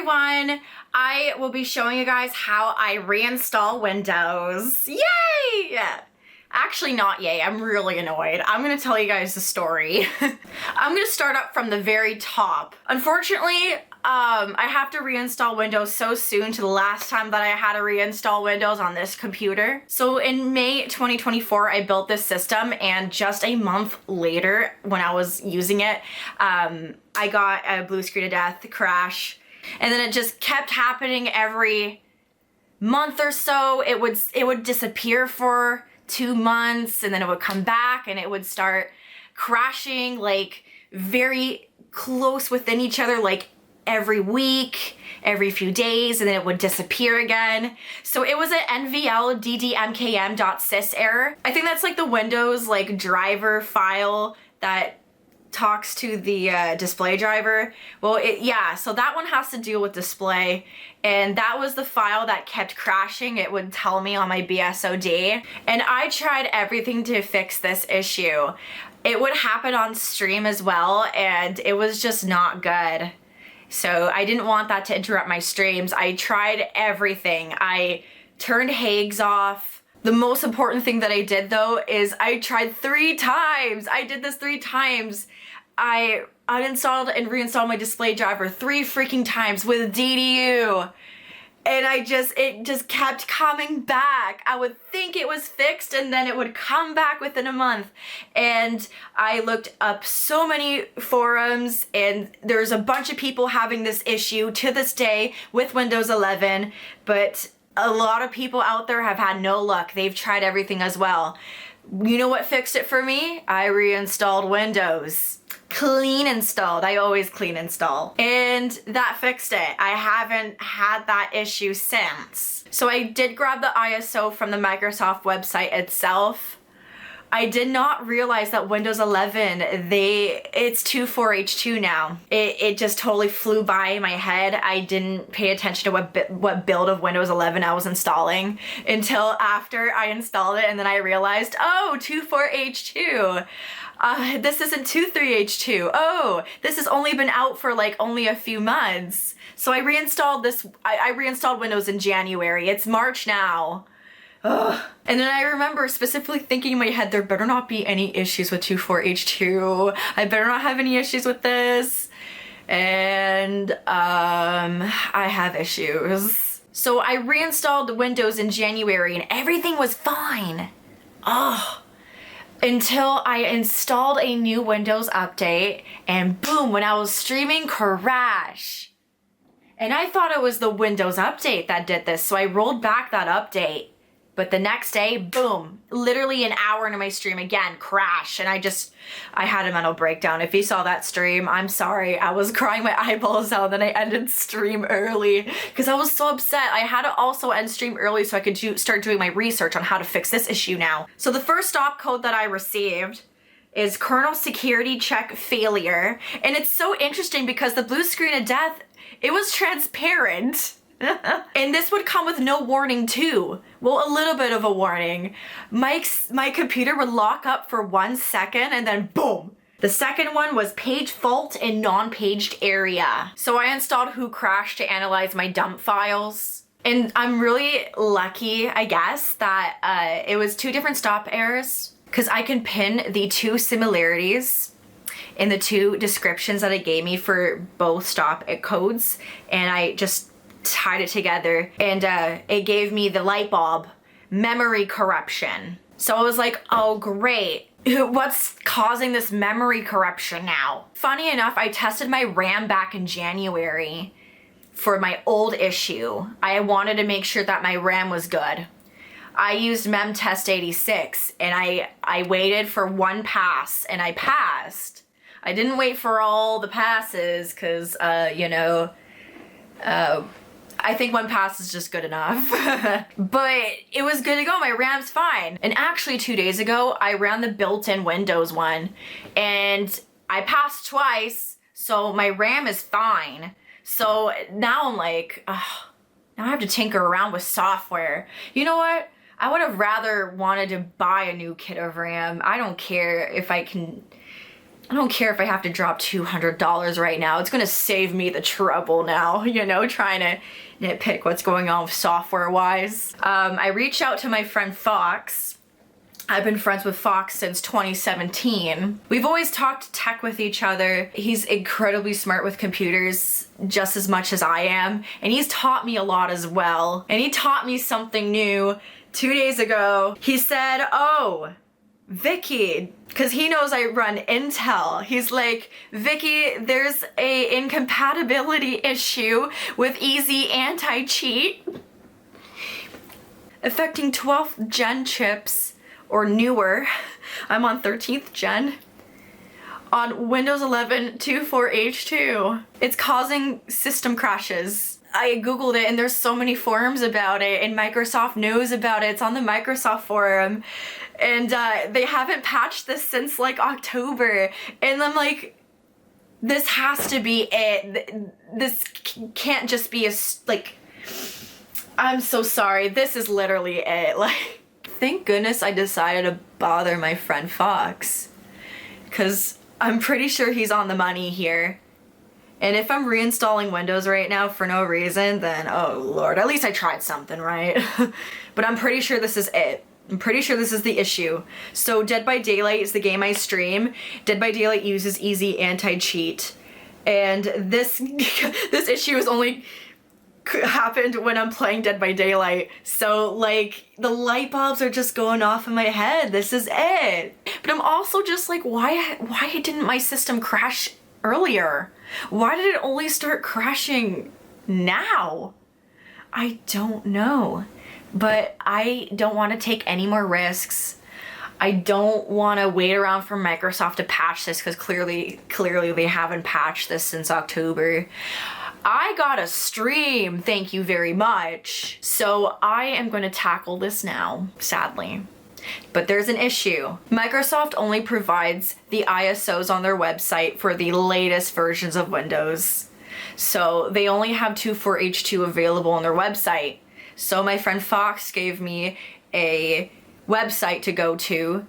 everyone! I will be showing you guys how I reinstall Windows. Yay! Actually not yay, I'm really annoyed. I'm gonna tell you guys the story. I'm gonna start up from the very top. Unfortunately, I have to reinstall Windows so soon to the last time that I had to reinstall Windows on this computer. So in May 2024, I built this system, and just a month later, when I was using it, I got a blue screen of death crash, and then it just kept happening every month or so. It would disappear for 2 months, and then it would come back, and it would start crashing like very close within each other, like every week, every few days, and then it would disappear again. So it was an NVL ddmkm.sys error. I think that's like the Windows like driver file that talks to the display driver. Well, so that one has to deal with display, and that was the file that kept crashing. It would tell me on my BSOD, and I tried everything to fix this issue. It would happen on stream as well, and it was just not good. So I didn't want that to interrupt my streams. I tried everything. I turned Hags off. The most important thing that I did though is I tried 3 times. I did this 3 times. I uninstalled and reinstalled my display driver 3 freaking times with DDU. And it just kept coming back. I would think it was fixed, and then it would come back within a month. And I looked up so many forums, and there's a bunch of people having this issue to this day with Windows 11, but a lot of people out there have had no luck. They've tried everything as well. You know what fixed it for me? I reinstalled Windows. Clean installed. I always clean install. And that fixed it. I haven't had that issue since. So I did grab the ISO from the Microsoft website itself. I did not realize that Windows 11, it's 24H2 now. It just totally flew by my head. I didn't pay attention to what build of Windows 11 I was installing until after I installed it, and then I realized, oh, 24H2. This isn't 23H2. Oh, this has only been out for like only a few months. So I reinstalled this. I reinstalled Windows in January. It's March now. Ugh. And then I remember specifically thinking in my head, there better not be any issues with 24H2. I better not have any issues with this. And I have issues. So I reinstalled Windows in January and everything was fine. Until I installed a new Windows update, and boom, when I was streaming, crash. And I thought it was the Windows update that did this, so I rolled back that update. But the next day, boom, literally an hour into my stream again, crash. And I had a mental breakdown. If you saw that stream, I'm sorry. I was crying my eyeballs out, then I ended stream early because I was so upset. I had to also end stream early so I could start doing my research on how to fix this issue now. So the first stop code that I received is kernel security check failure. And it's so interesting because the blue screen of death, it was transparent. And this would come with no warning too. Well, a little bit of a warning. My computer would lock up for 1 second and then boom. The second one was page fault in non-paged area. So I installed Who Crashed to analyze my dump files. And I'm really lucky, I guess, that it was 2 different stop errors, because I can pin the 2 similarities in the 2 descriptions that it gave me for both stop codes. And I just tied it together, and it gave me the light bulb memory corruption. So I was like, oh great, what's causing this memory corruption now? Funny enough, I tested my RAM back in January for my old issue. I wanted to make sure that my RAM was good. I used memtest86, and I waited for 1 pass, and I passed. I didn't wait for all the passes because I think 1 pass is just good enough. But it was good to go. My RAM's fine. And actually 2 days ago, I ran the built-in Windows one, and I passed twice, so my RAM is fine. So now I'm like, now I have to tinker around with software. You know what? I would have rather wanted to buy a new kit of RAM. I don't care if I can I don't care if I have to drop $200 right now. It's gonna save me the trouble now, you know, trying to nitpick what's going on software-wise. I reached out to my friend Fox. I've been friends with Fox since 2017. We've always talked tech with each other. He's incredibly smart with computers, just as much as I am, and he's taught me a lot as well. And he taught me something new 2 days ago. He said, oh, Vicky, because he knows I run Intel. He's like, Vicky, there's a incompatibility issue with Easy Anti-Cheat affecting 12th gen chips or newer. I'm on 13th gen on Windows 11 24H2. It's causing system crashes. I googled it and there's so many forums about it and Microsoft knows about it. It's on the Microsoft forum. And they haven't patched this since like October. And I'm like, this has to be it. This can't just be like, I'm so sorry. This is literally it. Like, thank goodness I decided to bother my friend Fox. Because I'm pretty sure he's on the money here. And if I'm reinstalling Windows right now for no reason, then oh Lord, at least I tried something, right? But I'm pretty sure this is it. I'm pretty sure this is the issue. So Dead by Daylight is the game I stream. Dead by Daylight uses Easy Anti-Cheat. And this issue has only happened when I'm playing Dead by Daylight. So like the light bulbs are just going off in my head. This is it. But I'm also just like, why didn't my system crash earlier? Why did it only start crashing now? I don't know. But I don't want to take any more risks. I don't want to wait around for Microsoft to patch this because clearly they haven't patched this since October. I got a stream, thank you very much. So I am going to tackle this now, sadly. But there's an issue. Microsoft only provides the ISOs on their website for the latest versions of Windows. So they only have 24H2 available on their website. So my friend Fox gave me a website to go to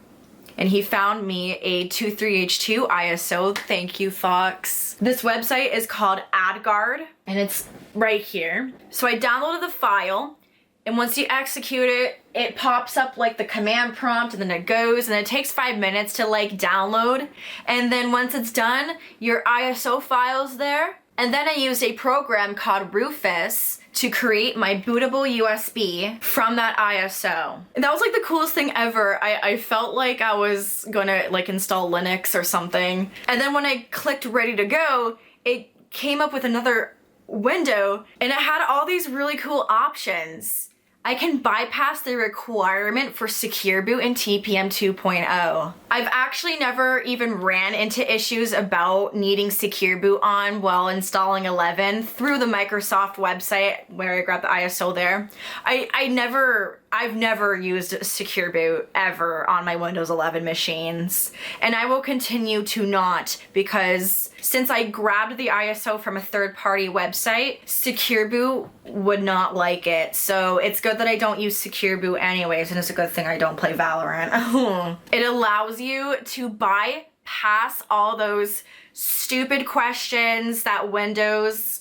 and he found me a 23H2 ISO. Thank you, Fox. This website is called AdGuard and it's right here. So I downloaded the file and once you execute it, it pops up like the command prompt and then it goes and it takes 5 minutes to like download. And then once it's done, your ISO file's there. And then I used a program called Rufus to create my bootable USB from that ISO. And that was like the coolest thing ever. I felt like I was gonna like install Linux or something. And then when I clicked ready to go, it came up with another window and it had all these really cool options. I can bypass the requirement for Secure Boot in TPM 2.0. I've actually never even ran into issues about needing Secure Boot on while installing 11 through the Microsoft website where I grabbed the ISO there. I've never used Secure Boot ever on my Windows 11 machines. And I will continue to not because since I grabbed the ISO from a third-party website, Secure Boot would not like it. So it's good that I don't use Secure Boot anyways, and it's a good thing I don't play Valorant. It allows you to bypass all those stupid questions that Windows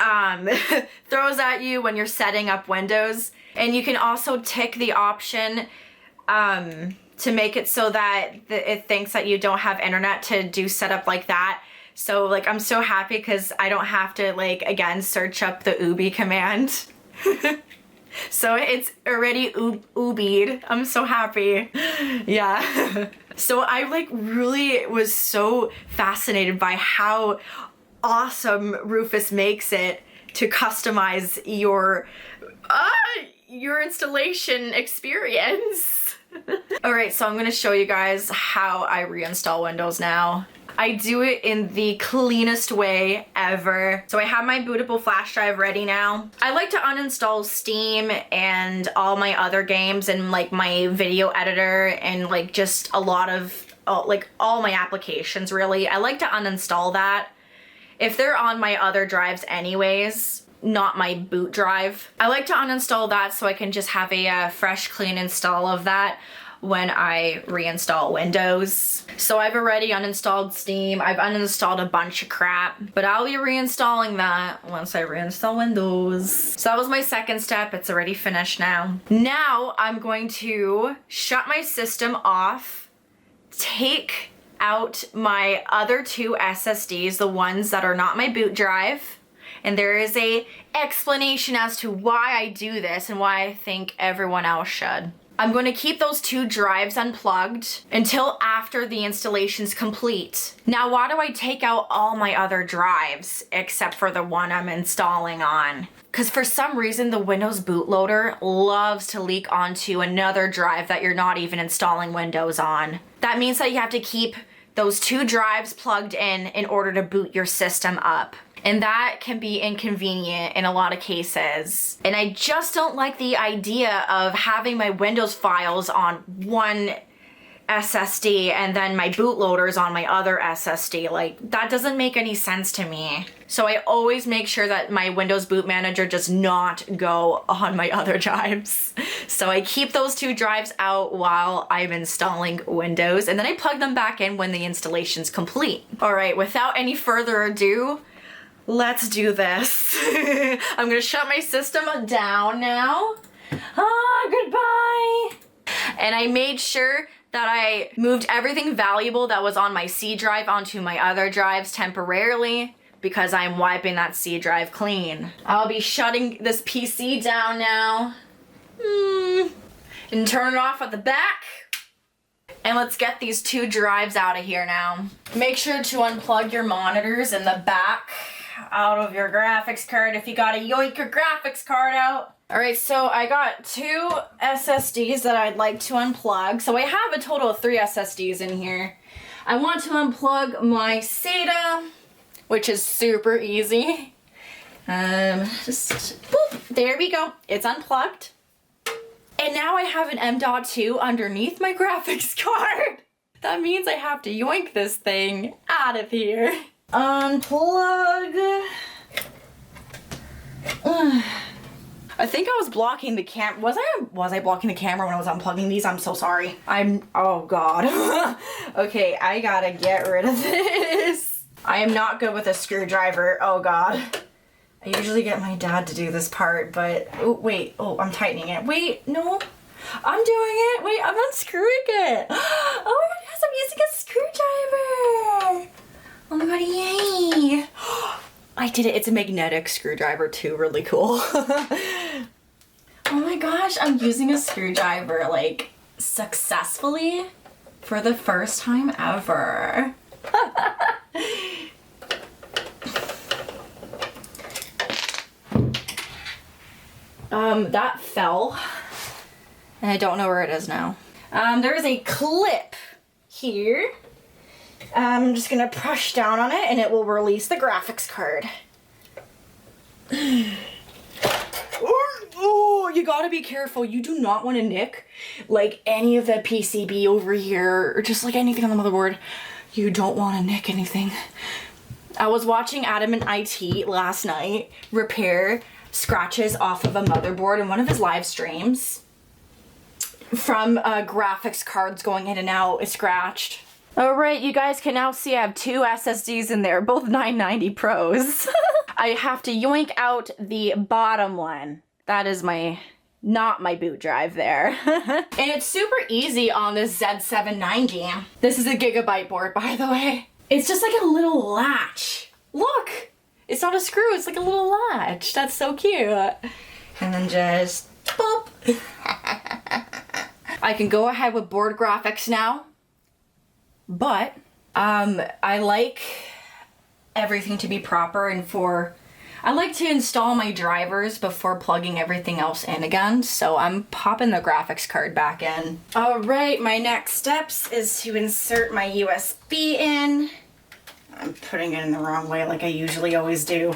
throws at you when you're setting up Windows. And you can also tick the option to make it so that it thinks that you don't have internet to do setup like that. So like I'm so happy because I don't have to like again search up the ubi command. So it's already ubied. I'm so happy. Yeah. So I like really was so fascinated by how awesome Rufus makes it to customize your installation experience. All right, so I'm gonna show you guys how I reinstall Windows now. I do it in the cleanest way ever. So I have my bootable flash drive ready now. I like to uninstall Steam and all my other games and like my video editor and like just a lot of like all my applications really. I like to uninstall that if they're on my other drives anyways, not my boot drive. I like to uninstall that so I can just have a fresh clean install of that. when I reinstall Windows. So I've already uninstalled Steam, I've uninstalled a bunch of crap, but I'll be reinstalling that once I reinstall Windows. So that was my second step, it's already finished now. Now I'm going to shut my system off, take out my other two SSDs, the ones that are not my boot drive, and there is a explanation as to why I do this and why I think everyone else should. I'm going to keep those two drives unplugged until after the installation's complete. Now, why do I take out all my other drives except for the one I'm installing on? Because for some reason, the Windows bootloader loves to leak onto another drive that you're not even installing Windows on. That means that you have to keep those two drives plugged in order to boot your system up. And that can be inconvenient in a lot of cases. And I just don't like the idea of having my Windows files on one SSD and then my bootloaders on my other SSD. Like, that doesn't make any sense to me. So I always make sure that my Windows Boot Manager does not go on my other drives. So I keep those two drives out while I'm installing Windows, and then I plug them back in when the installation's complete. All right, without any further ado, let's do this. I'm gonna shut my system down now. Goodbye. And I made sure that I moved everything valuable that was on my C drive onto my other drives temporarily because I'm wiping that C drive clean. I'll be shutting this PC down now. And turn it off at the back. And let's get these two drives out of here now. Make sure to unplug your monitors in the back out of your graphics card if you gotta yoink your graphics card out. All right, so I got two SSDs that I'd like to unplug. So I have a total of 3 SSDs in here. I want to unplug my SATA, which is super easy. Just boop, there we go. It's unplugged. And now I have an M.2 underneath my graphics card. That means I have to yoink this thing out of here. Unplug. I think I was blocking the cam. Was I blocking the camera when I was unplugging these? I'm so sorry. Oh God. Okay, I gotta get rid of this. I am not good with a screwdriver. Oh God. I usually get my dad to do this part, but oh wait. Oh, I'm tightening it. Wait, no. I'm doing it. Wait, I'm unscrewing it. Oh my God, yes, I'm using a screwdriver. Oh my God, yay. I did it. It's a magnetic screwdriver too. Really cool. Oh my gosh, I'm using a screwdriver like successfully for the first time ever. That fell. And I don't know where it is now. There is a clip here. I'm just gonna push down on it and it will release the graphics card. Oh, you gotta be careful. You do not want to nick like any of the PCB over here or just like anything on the motherboard. You don't want to nick anything. I was watching Adam and IT last night repair scratches off of a motherboard in one of his live streams from graphics cards going in and out. It scratched. All right, you guys can now see I have 2 SSDs in there, both 990 Pros. I have to yoink out the bottom one. That is not my boot drive there. And it's super easy on this Z790. This is a gigabyte board, by the way. It's just like a little latch. Look, it's not a screw, it's like a little latch. That's so cute. And then just boop. I can go ahead with board graphics now. But I like everything to be proper and I like to install my drivers before plugging everything else in again. So I'm popping the graphics card back in. All right, my next steps is to insert my USB in. I'm putting it in the wrong way like I usually always do.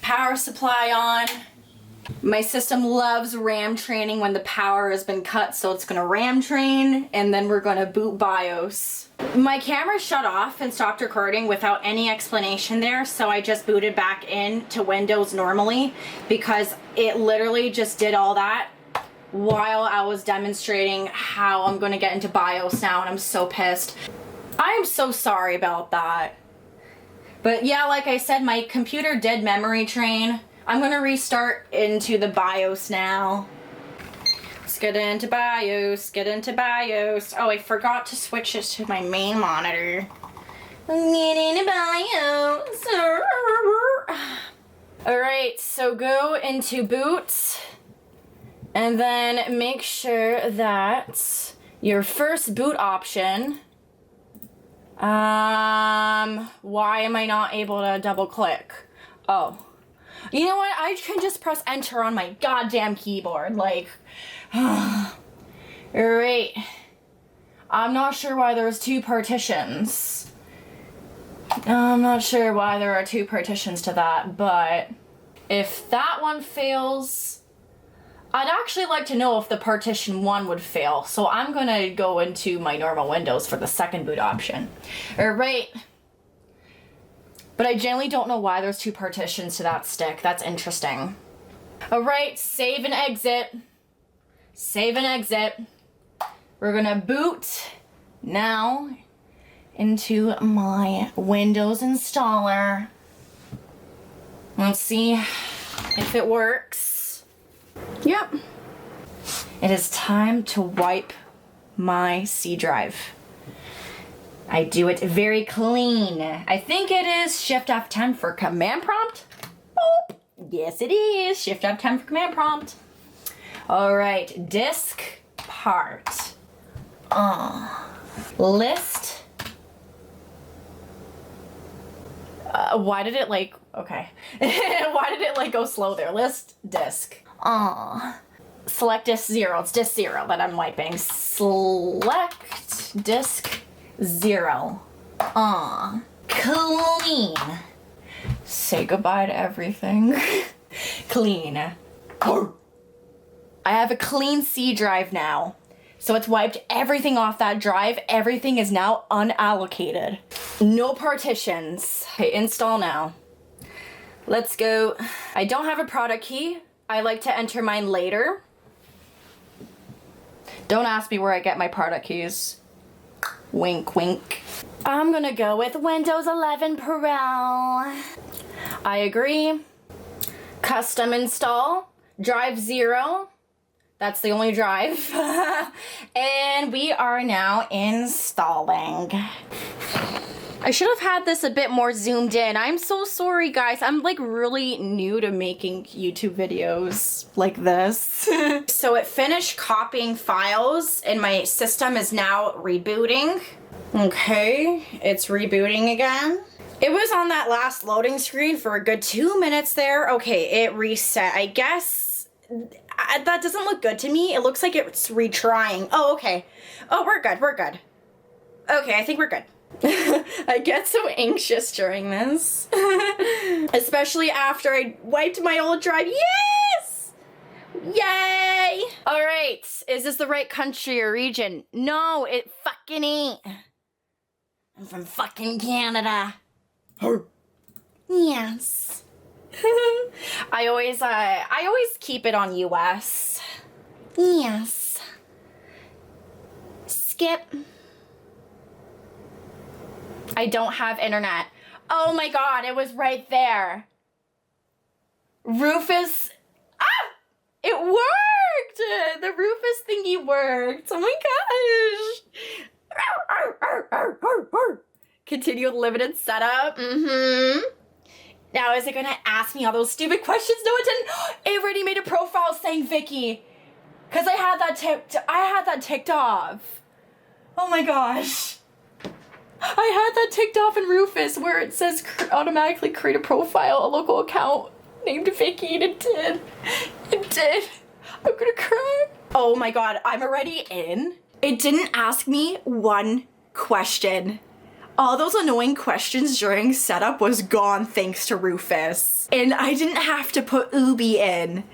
Power supply on. My system loves RAM training when the power has been cut, so it's gonna RAM train, and then we're gonna boot BIOS. My camera shut off and stopped recording without any explanation there, so I just booted back in to Windows normally because it literally just did all that while I was demonstrating how I'm gonna get into BIOS now, and I'm so pissed. I am so sorry about that. But yeah, like I said, my computer did memory train. I'm gonna restart into the BIOS now. Let's get into BIOS, get into BIOS. Oh, I forgot to switch it to my main monitor. Get into BIOS. Alright, so go into boot. And then make sure that your first boot option, why am I not able to double click? Oh, you know what? I can just press enter on my goddamn keyboard, like, alright. I'm not sure why there's two partitions. I'm not sure why there are two partitions to that, but if that one fails, I'd actually like to know if the partition 1 would fail, so I'm gonna go into my normal Windows for the second boot option. Alright. But I generally don't know why there's two partitions to that stick. That's interesting. Alright, save and exit. Save and exit. We're gonna boot now into my Windows installer. Let's see if it works. Yep. It is time to wipe my C drive. I do it very clean. I think it is Shift F10 for command prompt. Boop. Yes, it is Shift F10 for command prompt. All right, disk part. List. Why did it like, okay. Why did it like go slow there? List disk. Select disk 0. It's disk 0 that I'm wiping. Select disk 0. Clean. Say goodbye to everything. Clean. I have a clean C drive now. So it's wiped everything off that drive. Everything is now unallocated. No partitions. Okay, install now. Let's go. I don't have a product key. I like to enter mine later. Don't ask me where I get my product keys. Wink, wink. I'm gonna go with Windows 11 Pro. I agree. Custom install. Drive 0. That's the only drive. And we are now installing. I should have had this a bit more zoomed in. I'm so sorry, guys. I'm like really new to making YouTube videos like this. So it finished copying files and my system is now rebooting. Okay, it's rebooting again. It was on that last loading screen for a good 2 minutes there. Okay, it reset. I guess that doesn't look good to me. It looks like it's retrying. Oh, okay. Oh, we're good, we're good. Okay, I think we're good. I get so anxious during this. Especially after I wiped my old drive. Yes! Yay! Alright, is this the right country or region? No, it fucking ain't. I'm from fucking Canada. Yes. I always keep it on US. Yes. Skip. I don't have internet. Oh my god, it was right there. Rufus. Ah! It worked! The Rufus thingy worked. Oh my gosh. Continue with limited setup. Now, is it gonna ask me all those stupid questions? No, it didn't. It already made a profile saying Vicky. Cause I had that ticked off. Oh my gosh. I had that ticked off in Rufus where it says automatically create a profile, a local account named Vicky, and it did. It did. I'm gonna cry. Oh my god, I'm already in. It didn't ask me one question. All those annoying questions during setup was gone thanks to Rufus. And I didn't have to put Ubi in.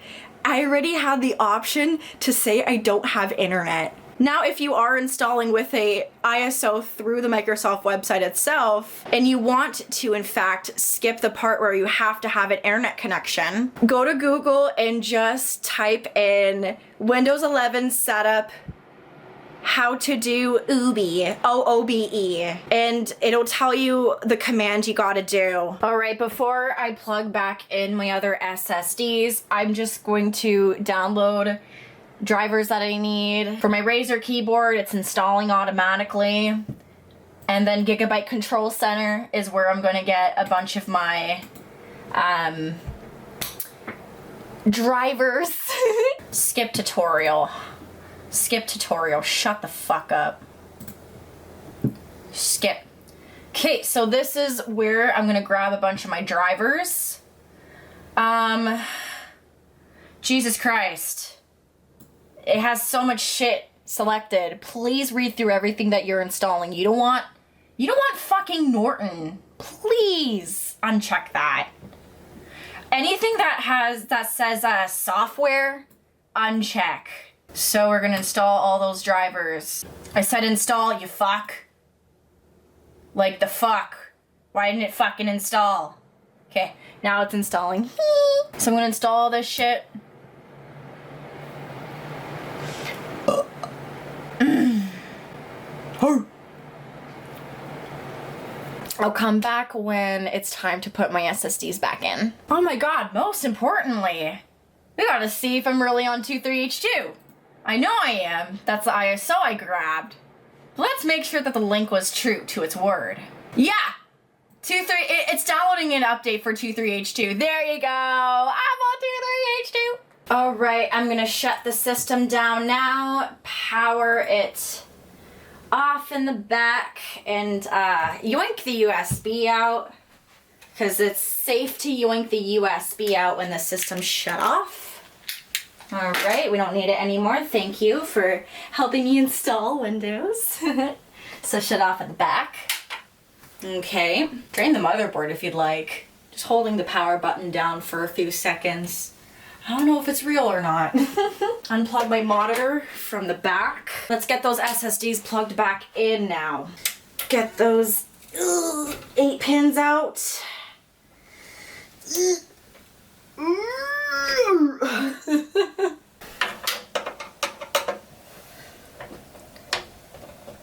I already had the option to say I don't have internet. Now, if you are installing with a ISO through the Microsoft website itself, and you want to, in fact, skip the part where you have to have an internet connection, go to Google and just type in Windows 11 setup, how to do OOBE, O-O-B-E, and it'll tell you the command you gotta do. All right, before I plug back in my other SSDs, I'm just going to download drivers that I need. For my Razer keyboard, it's installing automatically. And then Gigabyte Control Center is where I'm gonna get a bunch of my drivers. Skip tutorial. Skip tutorial. Shut the fuck up. Skip. Okay, so this is where I'm gonna grab a bunch of my drivers. Jesus Christ. It has so much shit selected. Please read through everything that you're installing. You don't want fucking Norton. Please uncheck that. Anything that says software, uncheck. So we're gonna install all those drivers. I said install, you fuck. Like the fuck. Why didn't it fucking install? Okay, now it's installing. So I'm gonna install all this shit. I'll come back when it's time to put my SSDs back in. Oh my god, most importantly, we gotta see if I'm really on 23H2. I know I am. That's the ISO I grabbed. But let's make sure that the link was true to its word. Yeah! It's downloading an update for 23H2. There you go! I'm on 23H2! Alright, I'm gonna shut the system down now, power it off in the back, and yoink the USB out, because it's safe to yoink the USB out when the system's shut off. Alright, we don't need it anymore. Thank you for helping me install Windows. So shut off at the back. Okay, drain the motherboard if you'd like. Just holding the power button down for a few seconds. I don't know if it's real or not. Unplug my monitor from the back. Let's get those SSDs plugged back in now. Get those 8 pins out.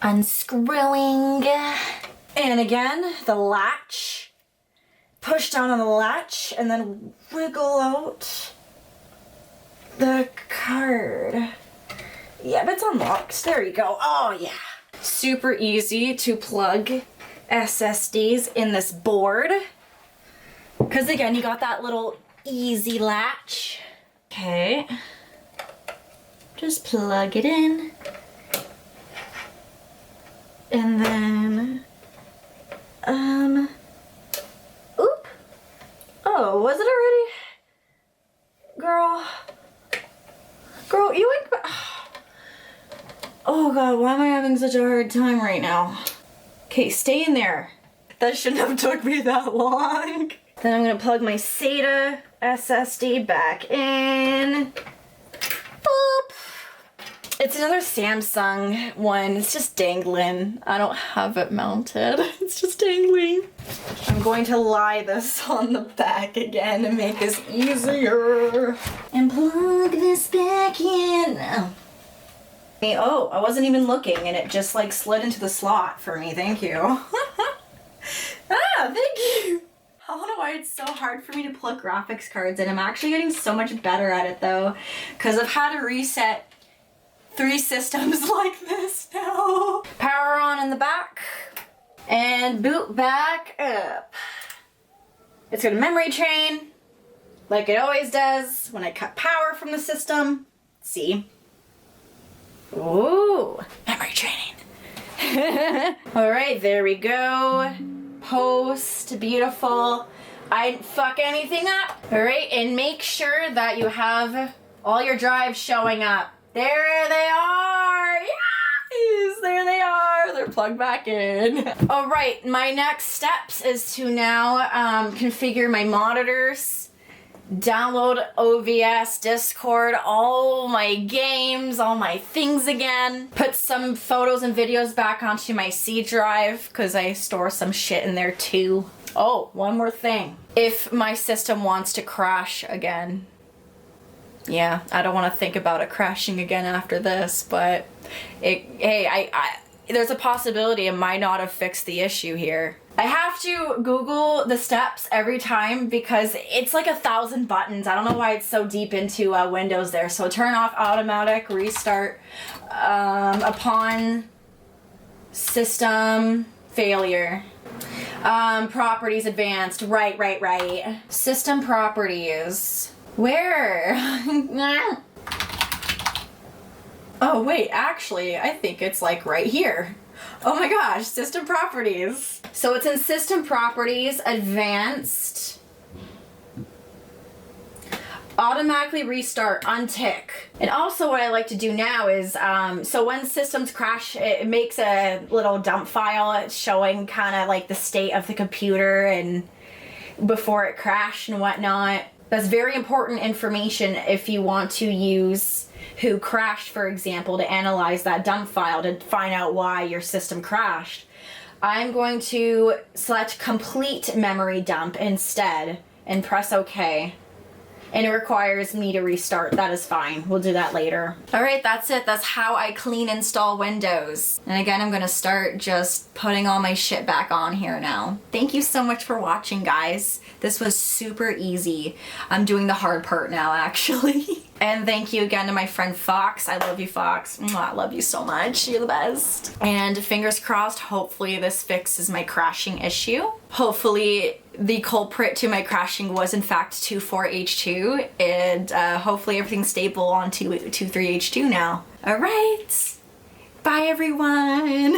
Unscrewing. And again, the latch. Push down on the latch and then wiggle out the card. Yep, it's unlocked. There you go. Oh, yeah. Super easy to plug SSDs in this board. Because again, you got that little easy latch. Okay. Just plug it in. And then, oop. Oh, was it already? Girl, you ain't... Oh god, why am I having such a hard time right now? Okay, stay in there. That shouldn't have took me that long. Then I'm gonna plug my SATA SSD back in. Boop. It's another Samsung one. It's just dangling. I don't have it mounted. It's just dangling. I'm going to lie this on the back again to make this easier. And plug this back in. Oh, I wasn't even looking and it just like slid into the slot for me. Thank you. Thank you. I don't know why it's so hard for me to plug graphics cards in. I'm actually getting so much better at it though, because I've had to reset 3 systems like this now. Power on in the back and boot back up. It's got a memory train like it always does when I cut power from the system. See? Ooh, memory training. All right, there we go. Post, beautiful. I didn't fuck anything up. All right, and make sure that you have all your drives showing up. There they are. Yes, there they are. They're plugged back in. All right, my next steps is to now configure my monitors download OBS, Discord, all my games, all my things again. Put some photos and videos back onto my C drive because I store some shit in there too. Oh, one more thing. If my system wants to crash again, yeah, I don't want to think about it crashing again after this, but there's a possibility it might not have fixed the issue here. I have to Google the steps every time because it's like 1,000 buttons. I don't know why it's so deep into Windows there. So turn off automatic, restart upon system failure. Properties advanced, right. System properties. Where? Oh wait, actually, I think it's like right here. Oh my gosh, system properties. So it's in system properties, advanced, automatically restart, untick. And also what I like to do now is, so when systems crash, it makes a little dump file showing kind of like the state of the computer and before it crashed and whatnot. That's very important information if you want to use who crashed, for example, to analyze that dump file to find out why your system crashed. I'm going to select complete memory dump instead and press OK. And it requires me to restart. That is fine. We'll do that later. All right, that's it. That's how I clean install Windows. And again, I'm gonna start just putting all my shit back on here now. Thank you so much for watching, guys. This was super easy. I'm doing the hard part now, actually. And thank you again to my friend Fox. I love you, Fox. Mwah, I love you so much. You're the best. And fingers crossed, hopefully this fixes my crashing issue. Hopefully the culprit to my crashing was in fact 24H2, and hopefully everything's stable on 23H2 now. All right. Bye, everyone.